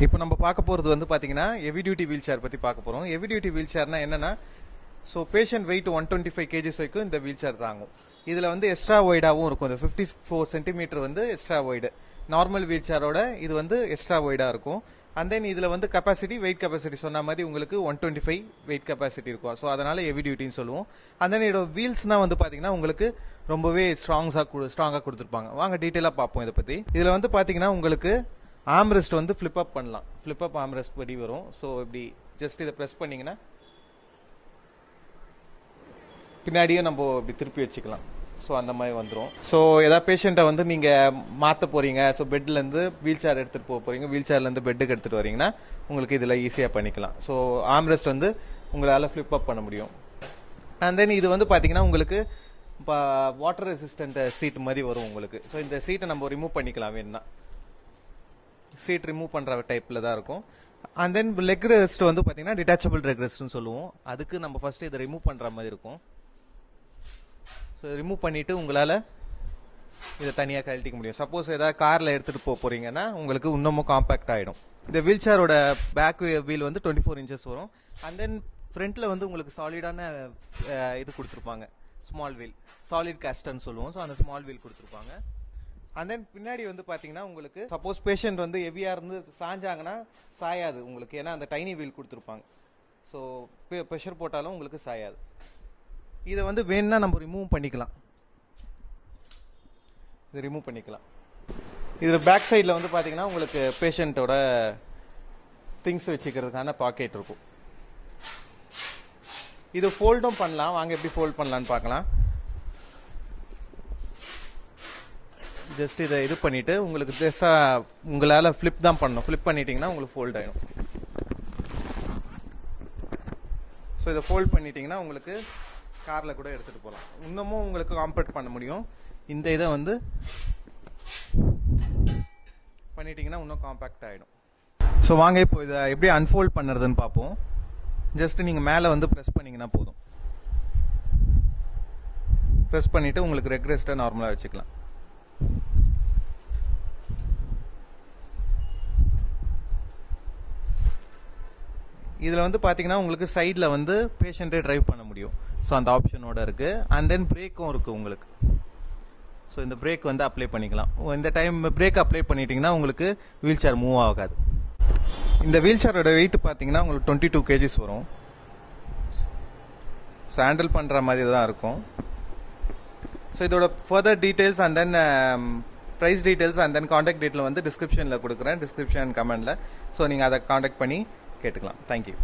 இப்போ நம்ம பார்க்க போகிறது வந்து பார்த்தீங்கன்னா ஹெவி டியூட்டி வீல் சேர் பற்றி பார்க்க போகிறோம். ஹெவி டியூட்டி வீல் சேர்னா என்னென்னா, ஸோ பேஷண்ட் வெயிட் 125 kgs வரைக்கும் இந்த வீல் சேர் தாங்கும். இதில் வந்து எக்ஸ்ட்ரா ஒய்டாகவும் இருக்கும். இந்த 54 சென்டிமீட்டர் வந்து எக்ஸ்ட்ரா ஒய்டு. நார்மல் வீல் சேரோட இது வந்து எக்ஸ்ட்ரா ஒய்டாக இருக்கும். அண்ட் தென் இதில் வந்து கெப்பாசிட்டி, வெயிட் கெப்பாசிட்டி சொன்ன மாதிரி உங்களுக்கு 125 வெயிட் கெப்பாசிட்டி இருக்கும். ஸோ அதனால் ஹெவி டியூட்டின்னு சொல்லுவோம். அண்ட் தென் இதோட வீல்ஸ்னால் வந்து பார்த்தீங்கன்னா உங்களுக்கு ரொம்பவே ஸ்ட்ராங்காக கொடுத்துருப்பாங்க. வாங்க டீட்டெயிலாக பார்ப்போம் இதை பற்றி. இதில் வந்து பார்த்தீங்கன்னா உங்களுக்கு ஆம்ரெஸ்ட் வந்து ஃப்ளிப் அப் பண்ணலாம். ஃப்ளிப் அப் ஆம்ரெஸ்ட் படி வரும். ஸோ இப்படி ஜஸ்ட் இதை ப்ரெஸ் பண்ணிங்கன்னா பின்னாடியே நம்ம இப்படி திருப்பி வச்சுக்கலாம். ஸோ அந்த மாதிரி வந்துடும். ஸோ ஏதாவது பேஷண்ட்டை வந்து நீங்கள் மாற்ற போகிறீங்க, ஸோ பெட்லேருந்து வீல் சேர் எடுத்துகிட்டு போக போகிறீங்க, வீல் சேர்லேருந்து பெட்டுக்கு எடுத்துகிட்டு வரீங்கன்னா உங்களுக்கு இதில் ஈஸியாக பண்ணிக்கலாம். ஸோ ஆம்ரெஸ்ட் வந்து உங்களால் ஃப்ளிப் அப் பண்ண முடியும். அண்ட் தென் இது வந்து பார்த்தீங்கன்னா உங்களுக்கு இப்போ வாட்டர் ரெசிஸ்டன்ட் சீட் மாதிரி வரும் உங்களுக்கு. ஸோ இந்த சீட்டை நம்ம ரிமூவ் பண்ணிக்கலாம் வேணும்னா. சீட் ரிமூவ் பண்ணுற டைப்பில் தான் இருக்கும். அண்ட் தென் லெக் ரெஸ்ட் வந்து பார்த்தீங்கன்னா டிட்டாச்சபிள் லெக் ரெஸ்ட்னு சொல்லுவோம். அதுக்கு நம்ம ஃபஸ்ட்டு இதை ரிமூவ் பண்ணுற மாதிரி இருக்கும். ஸோ ரிமூவ் பண்ணிவிட்டு உங்களால் இதை தனியாக கழட்டிக்க முடியும். சப்போஸ் ஏதாவது காரில் எடுத்துகிட்டு போக போகிறீங்கன்னா உங்களுக்கு இன்னமும் காம்பேக்ட் ஆகிடும். இந்த வீல் சேரோட பேக் வீல் வந்து 24 inches வரும். அண்ட் தென் ஃப்ரண்ட்டில் வந்து உங்களுக்கு சாலிடான இது கொடுத்துருப்பாங்க, ஸ்மால் வீல், சாலிட் கேஸ்டர்னு சொல்லுவோம். ஸோ அந்த ஸ்மால் வீல் கொடுத்துருப்பாங்க. அண்ட் தென் பின்னாடி வந்து பார்த்தீங்கன்னா உங்களுக்கு சப்போஸ் பேஷண்ட் வந்து ஹெவியாக இருந்து சாஞ்சாங்கன்னா சாயாது உங்களுக்கு. ஏன்னா அந்த டைனி வீல் கொடுத்துருப்பாங்க. ஸோ ப்ரெஷர் போட்டாலும் உங்களுக்கு சாயாது. இதை வந்து வேணும்னா நம்ம ரிமூவ் பண்ணிக்கலாம். இதை ரிமூவ் பண்ணிக்கலாம். இதில் பேக் சைடில் வந்து பார்த்தீங்கன்னா உங்களுக்கு பேஷண்ட்டோட திங்ஸ் வச்சுக்கிறதுக்கான பாக்கெட் இருக்கும். இது ஃபோல்டும் பண்ணலாம். வாங்க எப்படி ஃபோல்ட் பண்ணலான்னு பார்க்கலாம். ஜஸ்ட் இதை இது பண்ணிவிட்டு உங்களுக்கு ஜஸ்ட்டாக உங்களால் ஃப்ளிப் தான் பண்ணணும். ஃப்ளிப் பண்ணிட்டீங்கன்னா உங்களுக்கு ஃபோல்ட் ஆகிடும். ஸோ இதை ஃபோல்ட் பண்ணிட்டீங்கன்னா உங்களுக்கு காரில் கூட எடுத்துகிட்டு போகலாம். இன்னமும் உங்களுக்கு காம்பேக்ட் பண்ண முடியும். இந்த இதை வந்து பண்ணிட்டீங்கன்னா இன்னும் காம்பேக்ட் ஆகிடும். ஸோ வாங்க இப்போ இதை எப்படி அன்ஃபோல்ட் பண்ணுறதுன்னு பார்ப்போம். ஜஸ்ட் நீங்கள் மேலே வந்து ப்ரெஸ் பண்ணிங்கன்னா போதும். ப்ரெஸ் பண்ணிவிட்டு உங்களுக்கு லெக் ரெஸ்ட்டை நார்மலாக வச்சுக்கலாம். இதில் வந்து பார்த்தீங்கன்னா உங்களுக்கு சைடில் வந்து பேஷண்ட்டே ட்ரைவ் பண்ண முடியும். ஸோ அந்த ஆப்ஷனோட இருக்குது. அண்ட் தென் பிரேக்கும் இருக்குது உங்களுக்கு. ஸோ இந்த பிரேக் வந்து அப்ளை பண்ணிக்கலாம். இந்த டைம் பிரேக் அப்ளை பண்ணிட்டீங்கன்னா உங்களுக்கு வீல் சேர் மூவ் ஆகாது. இந்த வீல் சேரோட வெயிட் பார்த்தீங்கன்னா உங்களுக்கு 22 kgs வரும். ஸோ ஹேண்டில் பண்ணுற மாதிரி தான் இருக்கும். ஸோ இதோட further details and then price details and then contact detail வந்து டிஸ்கிரிப்ஷனில் கொடுக்குறேன், டிஸ்கிரிப்ஷன் கமெண்டில். ஸோ நீங்கள் அதை காண்டாக்ட் பண்ணி கேட்டுக்கலாம். தேங்க்யூ.